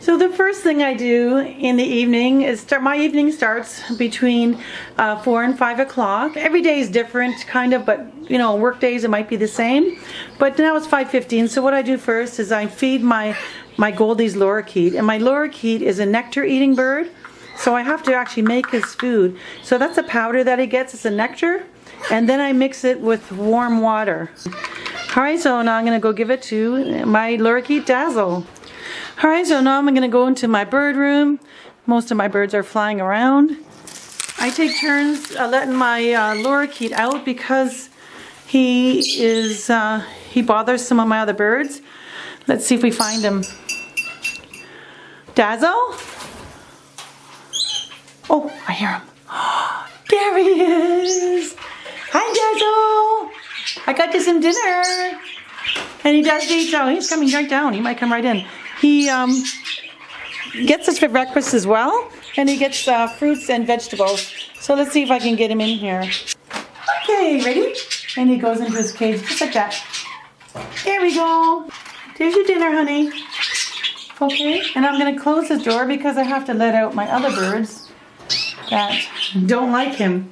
So the first thing I do in the evening is my evening starts between 4 and 5 o'clock. Every day is different, kind of, but you know, work days it might be the same. But now it's 5:15, so what I do first is I feed my Goldie's lorikeet. And my lorikeet is a nectar-eating bird, so I have to actually make his food. So that's a powder that he gets, it's a nectar, and then I mix it with warm water. Alright, so now I'm going to go give it to my lorikeet Dazzle. Alright, so now I'm going to go into my bird room. Most of my birds are flying around. I take turns letting my lorikeet out because he bothers some of my other birds. Let's see if we find him. Dazzle? Oh, I hear him. There he is. Hi, Dazzle. I got you some dinner. And he does eat. Oh, he's coming right down. He might come right in. He gets us for breakfast as well, and he gets fruits and vegetables. So let's see if I can get him in here. Okay, ready? And he goes into his cage just like that. There we go. There's your dinner, honey. Okay, and I'm going to close the door because I have to let out my other birds that don't like him.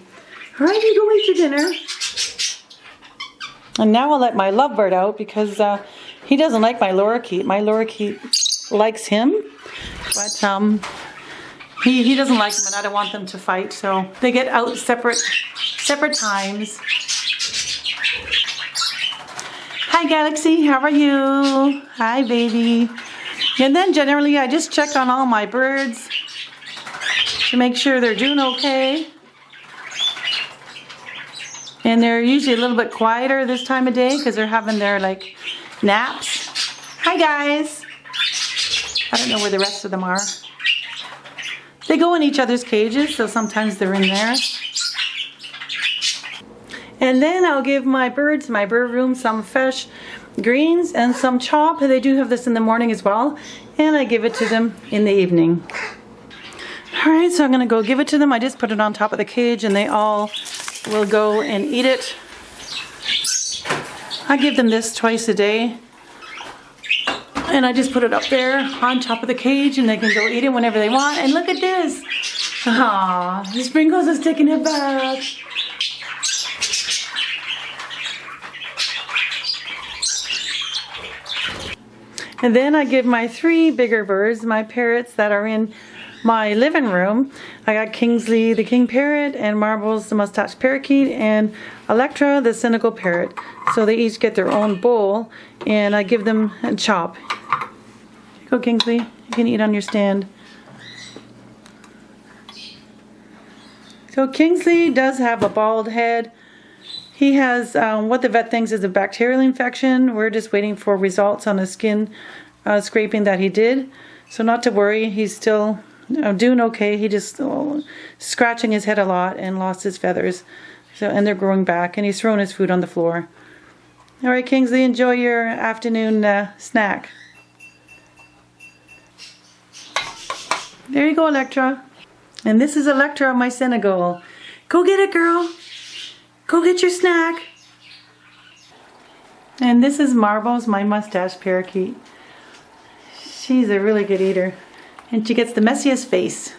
All right, you go eat your dinner. And now I'll let my lovebird out because he doesn't like my lorikeet. My lorikeet likes him, but he doesn't like them, and I don't want them to fight. So they get out separate times. Hi, Galaxy. How are you? Hi, baby. And then generally I just check on all my birds to make sure they're doing okay. And they're usually a little bit quieter this time of day because they're having their like naps. Hi guys. I don't know where the rest of them are. They go in each other's cages, so sometimes they're in there. And then I'll give my birds, my bird room, some fresh greens and some chop. They do have this in the morning as well. And I give it to them in the evening. Alright, so I'm going to go give it to them. I just put it on top of the cage and they all will go and eat it. I give them this twice a day. And I just put it up there on top of the cage and they can go eat it whenever they want. And look at this. Aww, Sprinkles is taking a bath. And then I give my 3 bigger birds, my parrots that are in my living room. I got Kingsley the king parrot and Marbles the mustache parakeet and Electra the cynical parrot. So they each get their own bowl and I give them a chop. Here you go, Kingsley. You can eat on your stand. So Kingsley does have a bald head. He has what the vet thinks is a bacterial infection. We're just waiting for results on the skin scraping that he did. So not to worry, he's still doing okay. He just scratching his head a lot and lost his feathers. So and they're growing back and he's throwing his food on the floor. All right, Kingsley, enjoy your afternoon snack. There you go, Electra. And this is Electra, my Senegal. Go get it, girl. Go get your snack. And this is Marbles, my mustache parakeet. She's a really good eater. And she gets the messiest face.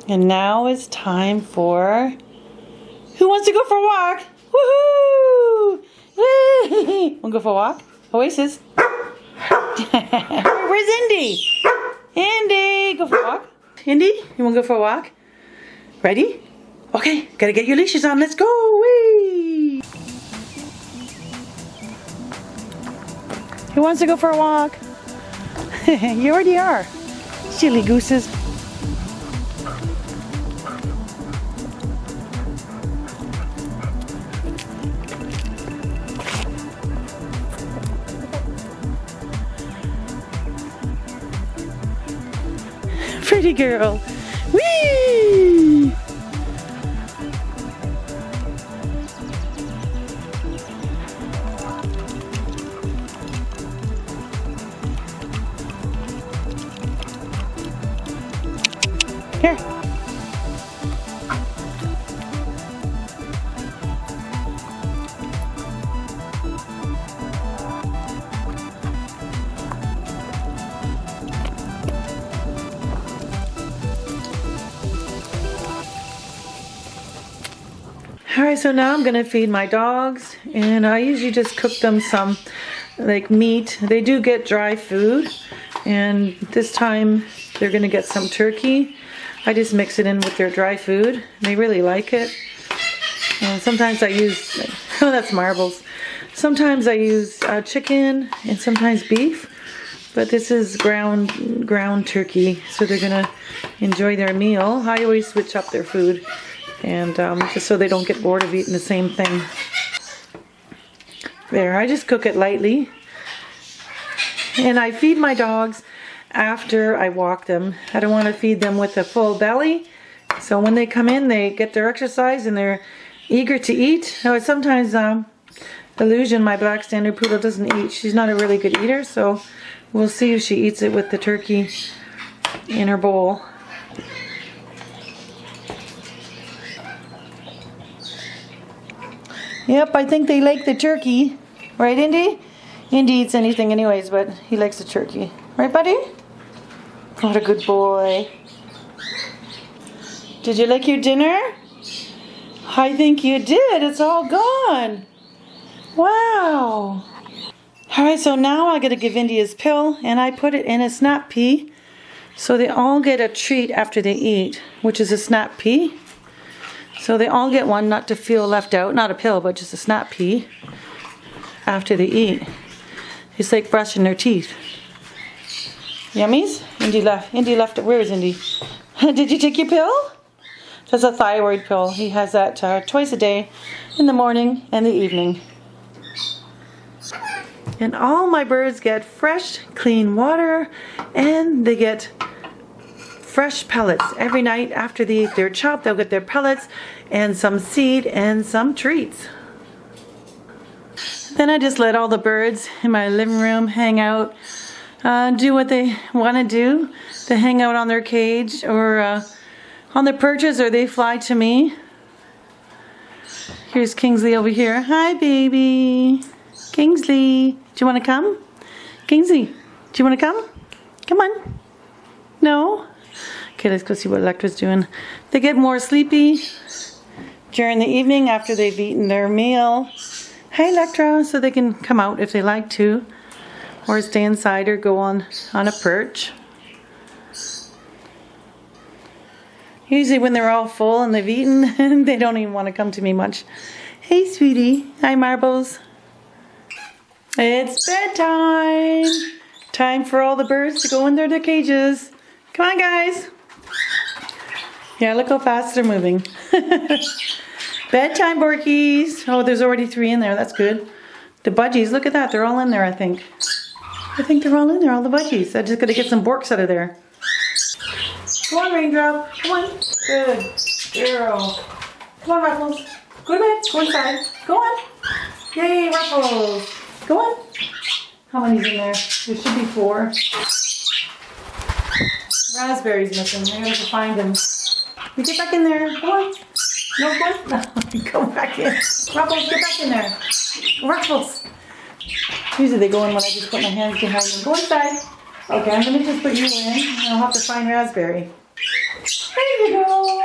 And now it's time for... Who wants to go for a walk? Woohoo! Woo! Wanna go for a walk? Oasis. Where's Indy? Indy, go for a walk. Indy, you wanna go for a walk? Ready? Okay, gotta get your leashes on. Let's go. Whee! Who wants to go for a walk? You already are. Silly gooses. Pretty girl. Whee! Here. Alright, so now I'm going to feed my dogs, and I usually just cook them some like meat. They do get dry food, and this time they're going to get some turkey. I just mix it in with their dry food. They really like it. And sometimes I use, oh, that's marbles. Sometimes I use chicken and sometimes beef, but this is ground turkey, so they're going to enjoy their meal. I always switch up their food, and just so they don't get bored of eating the same thing. There, I just cook it lightly. And I feed my dogs after I walk them. I don't want to feed them with a full belly. So when they come in, they get their exercise and they're eager to eat. Now, sometimes Illusion, my black standard poodle, doesn't eat. She's not a really good eater, so we'll see if she eats it with the turkey in her bowl. Yep, I think they like the turkey. Right, Indy? Indy eats anything anyways, but he likes the turkey. Right, buddy? What a good boy. Did you like your dinner? I think you did. It's all gone. Wow. Alright, so now I gotta give Indy his pill, and I put it in a snap pea. So they all get a treat after they eat, which is a snap pea. So they all get one, not to feel left out. Not a pill, but just a snap pea after they eat. It's like brushing their teeth. Yummies? Indy left it. Where is Indy? Did you take your pill? That's a thyroid pill. He has that twice a day, in the morning and the evening. And all my birds get fresh, clean water, and they get fresh pellets every night after they eat their chop. They'll get their pellets and some seed and some treats. Then I just let all the birds in my living room hang out, do what they want to do. They hang out on their cage or on their perches, or they fly to me. Here's Kingsley over here. Hi, baby. Kingsley, do you want to come? Kingsley, do you want to come? Come on. No? Okay, let's go see what Electra's doing. They get more sleepy during the evening after they've eaten their meal. Hey, Electra, so they can come out if they like to, or stay inside or go on a perch. Usually when they're all full and they've eaten, they don't even want to come to me much. Hey, sweetie. Hi, Marbles. It's bedtime. Time for all the birds to go in their cages. Come on, guys. Yeah, look how fast they're moving. Bedtime, Borkies. Oh, there's already 3 in there. That's good. The budgies, look at that. They're all in there, I think. I think they're all in there, all the budgies. I'm just going to get some Borks out of there. Come on, Raindrop. Come on. Good girl. Come on, Ruffles. Go to bed. Go inside. Go on. Yay, Ruffles. Go on. How many's in there? There should be 4. Raspberry's missing. I gotta go find him. You get back in there. Go on. No, go on. No, go back in. Ruffles, get back in there. Ruffles. Usually they go in when I just put my hands behind them. Go inside. Okay, I'm gonna just put you in. I'll have to find Raspberry. There you go.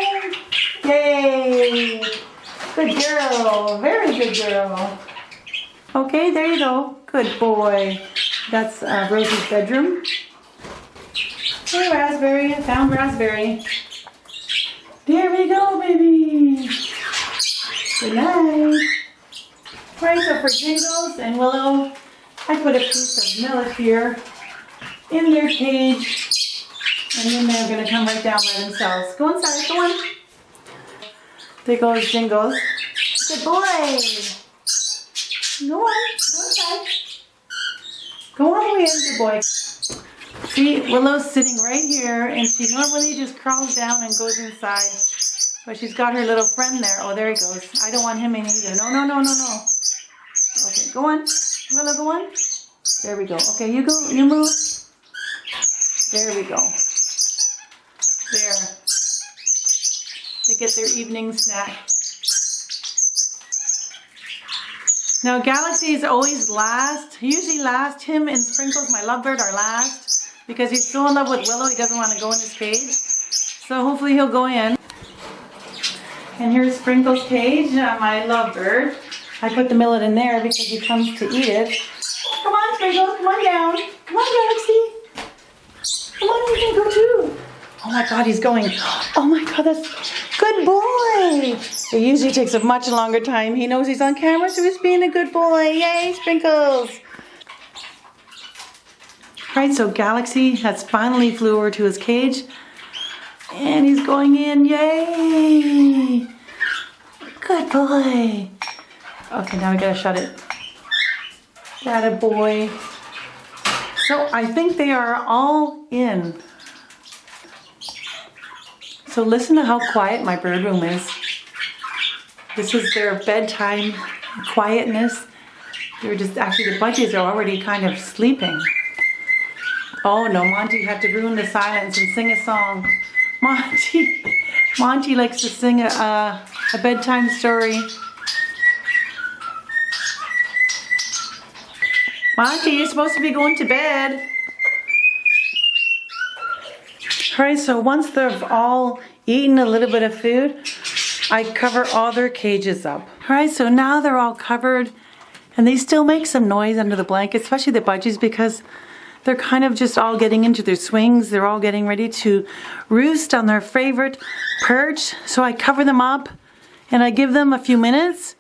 Yay. Good girl. Very good girl. Okay, there you go. Good boy. That's Rosie's bedroom. Hey, Raspberry. I found Raspberry. There we go, baby. Good night. Right, so for Jingles and Willow, I put a piece of millet here in their cage, and then they're going to come right down by themselves. Go inside. Go on. There goes Jingles. Good boy. Go on. Go inside. Go all the way in, good boy. See, Willow's sitting right here, and she normally just crawls down and goes inside. But she's got her little friend there. Oh, there he goes. I don't want him in either. No, no, no, no, no. Okay, go on. Willow, go on. There we go. Okay, you go. You move. There we go. There. They get their evening snack. Now, Galaxy is always last. Usually last. Him and Sprinkles, my lovebird, are last. Because he's so in love with Willow, he doesn't want to go in his cage. So hopefully he'll go in. And here's Sprinkle's cage, my lovebird. I put the millet in there because he comes to eat it. Come on, Sprinkles, come on down. Come on, Galaxy. Come on, you can go too. Oh my God, he's going. Oh my God, that's good boy. It usually takes a much longer time. He knows he's on camera, so he's being a good boy. Yay, Sprinkles. All right, so Galaxy has finally flew over to his cage. And he's going in, yay! Good boy. Okay, now we gotta shut it. Atta boy. So I think they are all in. So listen to how quiet my bird room is. This is their bedtime quietness. They're just, actually the bunnies are already kind of sleeping. Oh no, Monty had to ruin the silence and sing a song. Monty likes to sing a bedtime story. Monty, you're supposed to be going to bed. Alright, so once they've all eaten a little bit of food, I cover all their cages up. Alright, so now they're all covered, and they still make some noise under the blanket, especially the budgies, because they're kind of just all getting into their swings. They're all getting ready to roost on their favorite perch. So I cover them up and I give them a few minutes.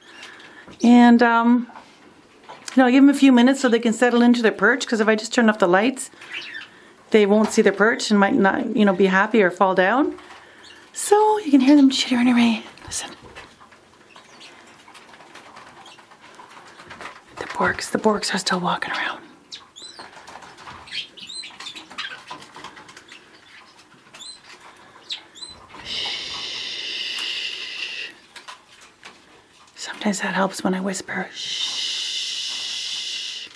And, I give them a few minutes so they can settle into their perch. Because if I just turn off the lights, they won't see their perch and might not, be happy or fall down. So you can hear them chittering away. Listen. The Borks are still walking around. Sometimes that helps when I whisper, shh.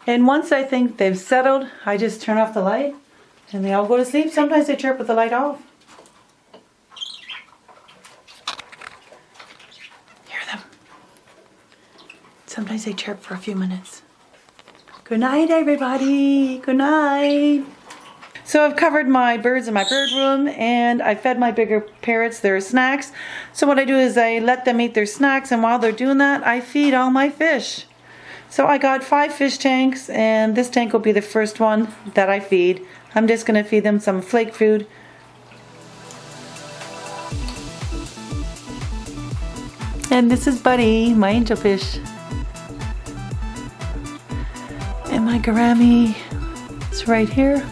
And once I think they've settled, I just turn off the light and they all go to sleep. Sometimes they chirp with the light off. Hear them. Sometimes they chirp for a few minutes. Good night, everybody. Good night. So I've covered my birds in my bird room, and I fed my bigger parrots their snacks. So what I do is I let them eat their snacks, and while they're doing that, I feed all my fish. So I got 5 fish tanks, and this tank will be the first one that I feed. I'm just going to feed them some flake food. And this is Buddy, my angelfish. And my gourami is right here.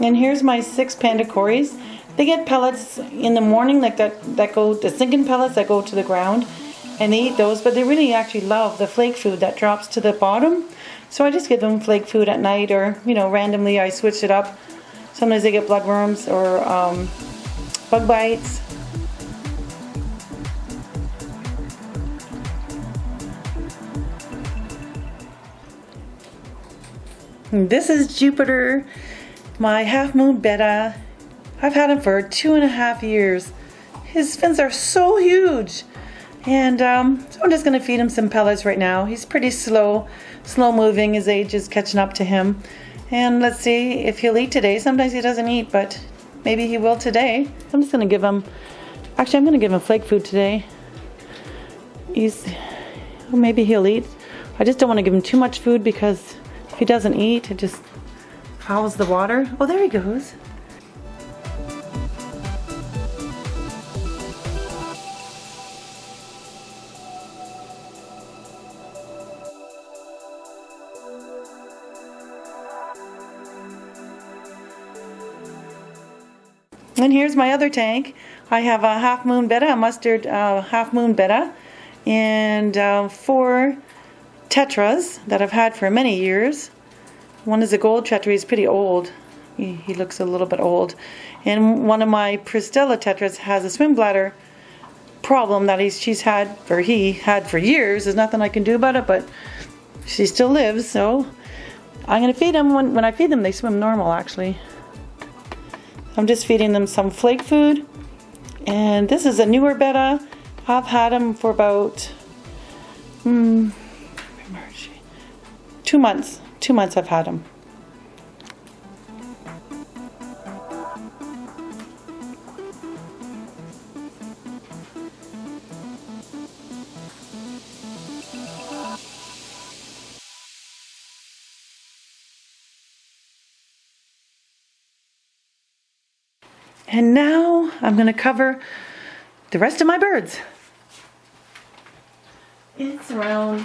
And here's my 6 panda cories. They get pellets in the morning, like that go, the sinking pellets that go to the ground, and they eat those, but they really actually love the flake food that drops to the bottom. So I just give them flake food at night, or randomly I switch it up. Sometimes they get bloodworms or bug bites. And this is Jupiter, my half-moon betta. I've had him for 2.5 years. His fins are so huge. And so I'm just going to feed him some pellets right now. He's pretty slow moving. His age is catching up to him. And let's see if he'll eat today. Sometimes he doesn't eat, but maybe he will today. I'm just going to give him, actually I'm going to give him flake food today. Maybe he'll eat. I just don't want to give him too much food because if he doesn't eat, it just fouls the water. Oh, there he goes. And here's my other tank. I have a half-moon betta, a mustard half-moon betta, and 4 tetras that I've had for many years. One is a gold tetra. He's pretty old. He looks a little bit old. And one of my Pristella tetras has a swim bladder problem that he had for years. There's nothing I can do about it, but she still lives, so I'm going to feed them. When I feed them, they swim normal, actually. I'm just feeding them some flake food And this is a newer betta. I've had him for about 2 months. 2 months I've had him. And now I'm going to cover the rest of my birds. It's around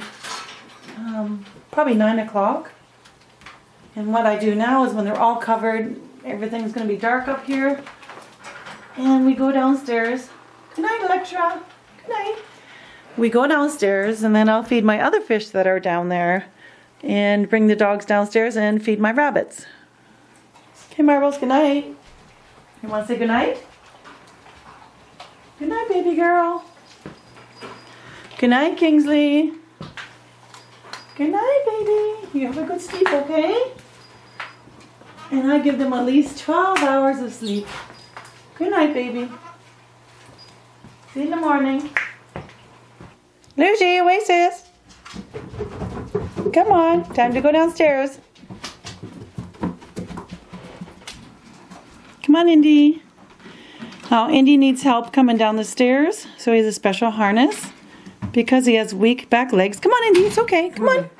probably 9 o'clock. And what I do now is when they're all covered, everything's going to be dark up here. And we go downstairs. Good night, Electra. Good night. We go downstairs and then I'll feed my other fish that are down there and bring the dogs downstairs and feed my rabbits. Okay, Marbles, good night. You want to say good night? Good night, baby girl. Good night, Kingsley. Good night, baby. You have a good sleep, okay? And I give them at least 12 hours of sleep. Good night, baby. See you in the morning. Lucy, Oasis. Come on, time to go downstairs. Come on, Indy. Now, Indy needs help coming down the stairs, so he has a special harness because he has weak back legs. Come on, Indy, it's okay. Come on.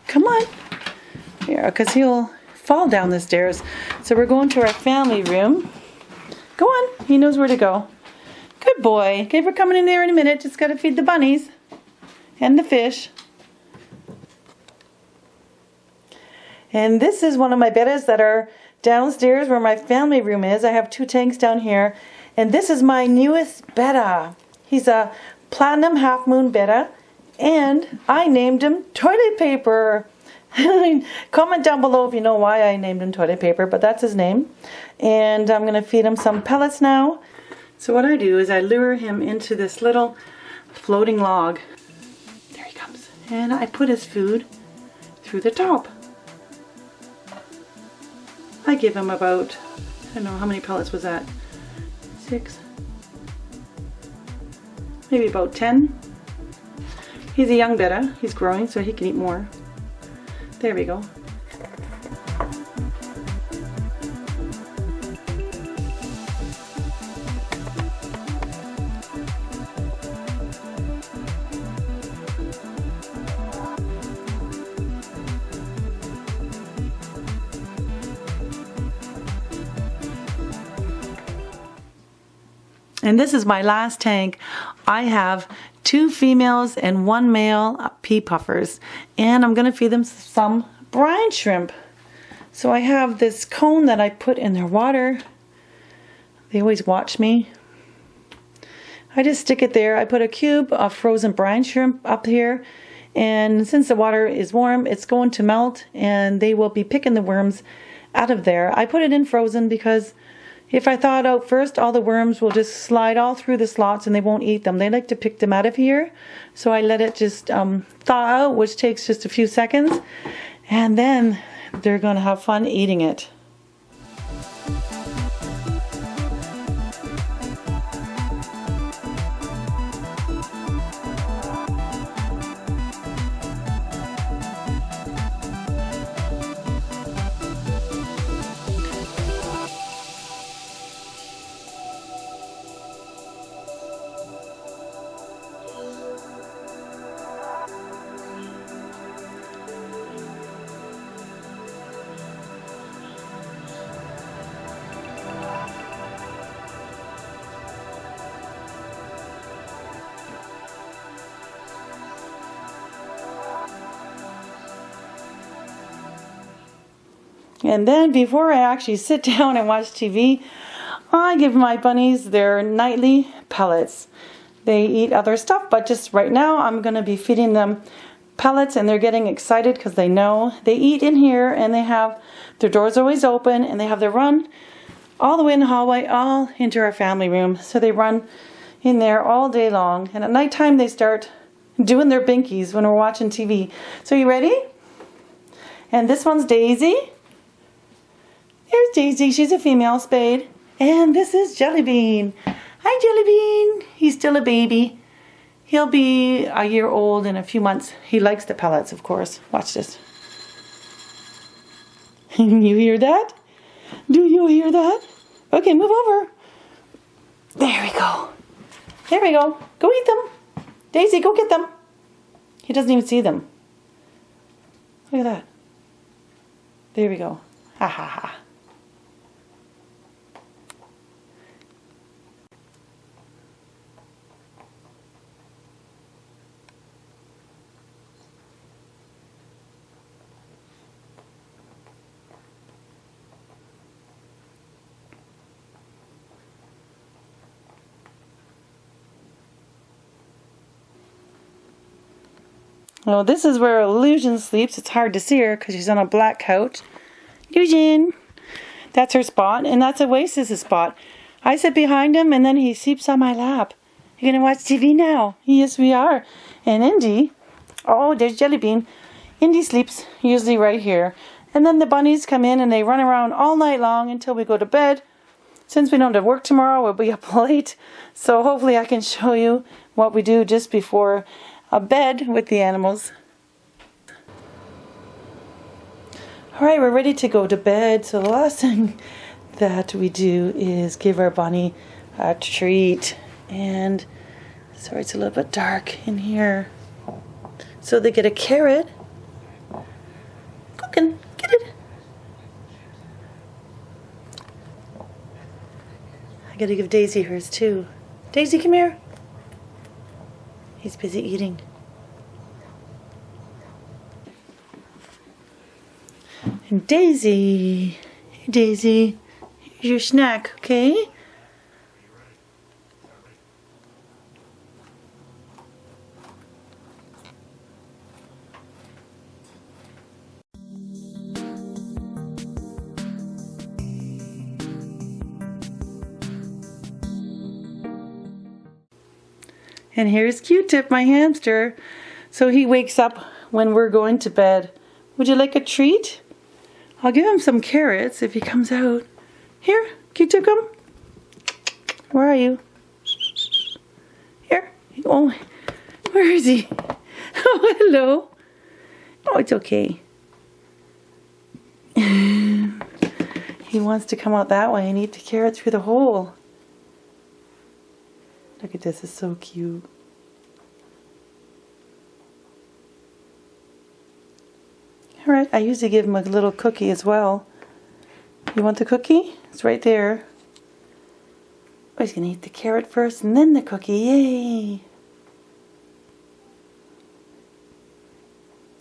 Come on. Here, because he'll fall down the stairs. So we're going to our family room. Go on, he knows where to go. Good boy. Okay, we're coming in there in a minute. Just got to feed the bunnies and the fish. And this is one of my bettas that are downstairs where my family room is. I have 2 tanks down here. And this is my newest betta. He's a platinum half moon betta. And I named him Toilet Paper. Comment down below if you know why I named him Toilet Paper, but that's his name. And I'm going to feed him some pellets now. So what I do is I lure him into this little floating log. There he comes. And I put his food through the top. I give him about, I don't know, how many pellets was that? 6? Maybe about 10. He's a young betta. He's growing, so he can eat more. There we go. And this is my last tank. I have 2 females and 1 male pea puffers. And I'm going to feed them some brine shrimp. So I have this cone that I put in their water. They always watch me. I just stick it there. I put a cube of frozen brine shrimp up here. And since the water is warm, it's going to melt. And they will be picking the worms out of there. I put it in frozen because if I thaw it out first, all the worms will just slide all through the slots and they won't eat them. They like to pick them out of here. So I let it just thaw out, which takes just a few seconds. And then they're going to have fun eating it. And then before I actually sit down and watch TV, I give my bunnies their nightly pellets. They eat other stuff, but just right now I'm going to be feeding them pellets, and they're getting excited because they know they eat in here, and they have their doors always open, and they have their run all the way in the hallway, all into our family room. So they run in there all day long, and at nighttime they start doing their binkies when we're watching TV. So you ready? And this one's Daisy. Here's Daisy. She's a female spade. And this is Jelly Bean. Hi, Jelly Bean. He's still a baby. He'll be a year old in a few months. He likes the pellets, of course. Watch this. You hear that? Do you hear that? Okay, move over. There we go. There we go. Go eat them. Daisy, go get them. He doesn't even see them. Look at that. There we go. Ha ha ha. Well, this is where Illusion sleeps. It's hard to see her because she's on a black couch. Illusion! That's her spot, and that's Oasis's spot. I sit behind him, and then he sleeps on my lap. You're going to watch TV now? Yes, we are. And Indy, oh, there's Jelly Bean. Indy sleeps usually right here. And then the bunnies come in, and they run around all night long until we go to bed. Since we don't have work tomorrow, we'll be up late. So hopefully I can show you what we do just before a bed with the animals. Alright, we're ready to go to bed. So the last thing that we do is give our bunny a treat. And sorry, it's a little bit dark in here. So they get a carrot. Cooking, get it. I gotta give Daisy hers too. Daisy, come here. He's busy eating. And Daisy, hey Daisy, here's your snack, okay? And here's Q-Tip, my hamster. So he wakes up when we're going to bed. Would you like a treat? I'll give him some carrots if he comes out. Here, Q-Tip, come. Where are you? Here. Oh, where is he? Oh, hello. Oh, it's okay. He wants to come out that way and eat the carrot through the hole. Look at this, it's so cute. Alright, I usually give him a little cookie as well. You want the cookie? It's right there. Oh, he's going to eat the carrot first and then the cookie. Yay!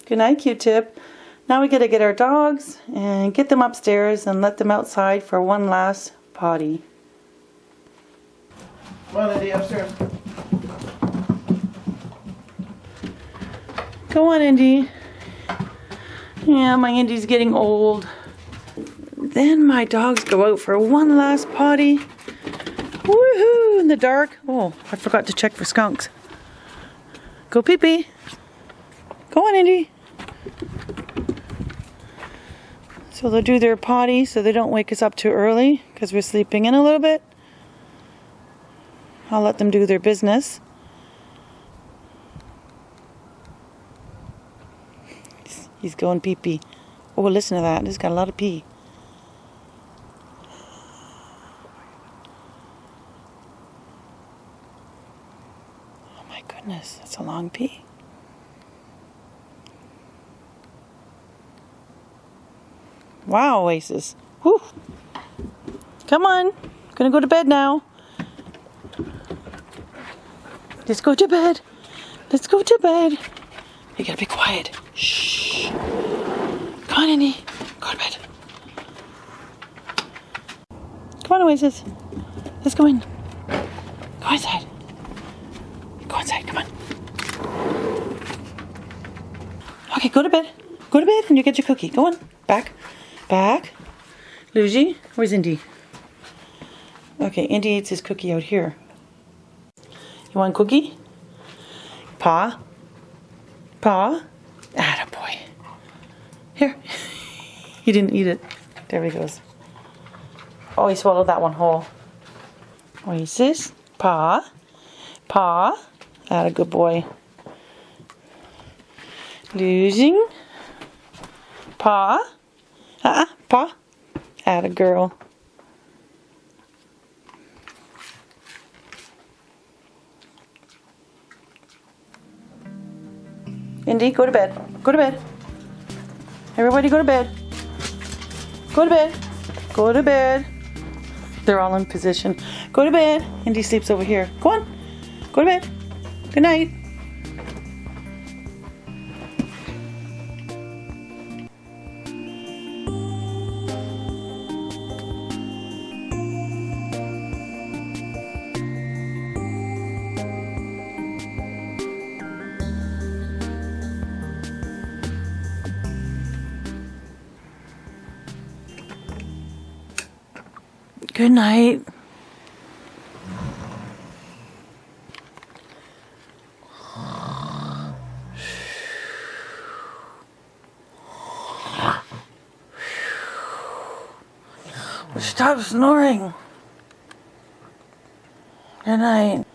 Good night, Q-Tip. Now we got to get our dogs and get them upstairs and let them outside for one last potty. Come on, Indy, upstairs. Go on, Indy. Yeah, my Indy's getting old. Then my dogs go out for one last potty. Woohoo! In the dark. Oh, I forgot to check for skunks. Go pee-pee. Go on, Indy. So they'll do their potty so they don't wake us up too early because we're sleeping in a little bit. I'll let them do their business. He's going pee-pee. Oh, listen to that. He's got a lot of pee. Oh my goodness, that's a long pee. Wow, Oasis. Whew. Come on. Gonna go to bed now. Let's go to bed. Let's go to bed. You gotta be quiet. Shh. Come on, Indy. Go to bed. Come on, Oasis. Let's go in. Go inside. Go inside. Come on. Okay, go to bed. Go to bed and you get your cookie. Go on. Back. Back. Luigi, where's Indy? Okay, Indy eats his cookie out here. You want a cookie? Paw? Paw? Attaboy. Here. He didn't eat it. There he goes. Oh, he swallowed that one whole. Oasis? Paw. Paw. Atta good boy. Losing. Paw. Paw. Atta girl. Indy, go to bed. Go to bed. Everybody go to bed. Go to bed. Go to bed. They're all in position. Go to bed. Indy sleeps over here. Go on. Go to bed. Good night. Good night. Stop snoring. Good night.